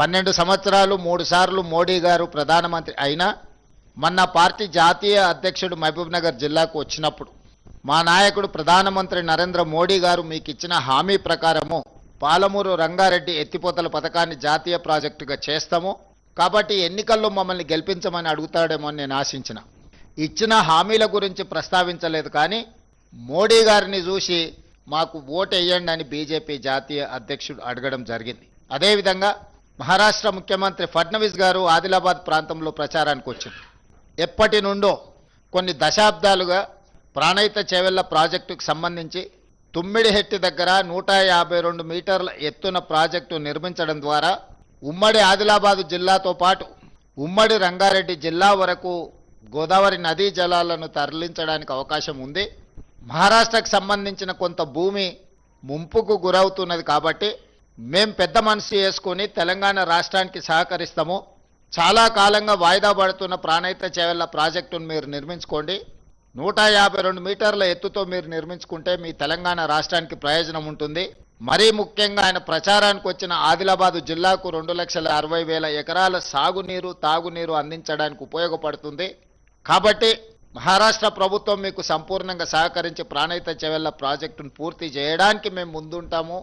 12 సంవత్సరాలు 3 సార్లు మోడీ గారు ప్రధానమంత్రి అయినా మొన్న పార్టీ జాతీయ అధ్యక్షుడు మహబూబ్ నగర్ జిల్లాకు వచ్చినప్పుడు మా నాయకుడు ప్రధానమంత్రి నరేంద్ర మోడీ గారు మీకు ఇచ్చిన హామీ ప్రకారము పాలమూరు రంగారెడ్డి ఎత్తిపోతల పథకాన్ని జాతీయ ప్రాజెక్టుగా చేస్తాము, కాబట్టి ఎన్నికల్లో మమ్మల్ని గెలిపించమని అడుగుతాడేమో అని నేను ఆశించిన. ఇచ్చిన హామీల గురించి ప్రస్తావించలేదు, కానీ మోడీ గారిని చూసి మాకు ఓటు వేయండి అని బీజేపీ జాతీయ అధ్యక్షుడు అడగడం జరిగింది. అదేవిధంగా మహారాష్ట్ర ముఖ్యమంత్రి ఫడ్నవీస్ గారు ఆదిలాబాద్ ప్రాంతంలో ప్రచారానికి వచ్చింది. ఎప్పటి నుండో కొన్ని దశాబ్దాలుగా ప్రాణహిత చేవెళ్ల ప్రాజెక్టుకు సంబంధించి తుమ్మిడిహెట్టి దగ్గర 152 మీటర్ల ఎత్తున ప్రాజెక్టు నిర్మించడం ద్వారా ఉమ్మడి ఆదిలాబాదు జిల్లాతో పాటు ఉమ్మడి రంగారెడ్డి జిల్లా వరకు గోదావరి నదీ జలాలను తరలించడానికి అవకాశం ఉంది. మహారాష్ట్రకు సంబంధించిన కొంత భూమి ముంపుకు గురవుతున్నది, కాబట్టి మేం పెద్ద మనసు చేసుకొని తెలంగాణ రాష్ట్రానికి సహకరిస్తాము. చాలా కాలంగా వాయిదా పడుతున్న ప్రాణహిత చేవెళ్ల ప్రాజెక్టును మీరు నిర్మించుకోండి. 152 మీటర్ల ఎత్తుతో మీరు నిర్మించుకుంటే మీ తెలంగాణ రాష్ట్రానికి ప్రయోజనం ఉంటుంది. మరీ ముఖ్యంగా ఆయన ప్రచారానికి వచ్చిన ఆదిలాబాదు జిల్లాకు 2,60,000 ఎకరాల సాగునీరు తాగునీరు అందించడానికి ఉపయోగపడుతుంది. కాబట్టి మహారాష్ట్ర ప్రభుత్వం మీకు సంపూర్ణంగా సహకరించి ప్రాణహిత చేవెళ్ల ప్రాజెక్టును పూర్తి చేయడానికి మేము ముందుంటాము.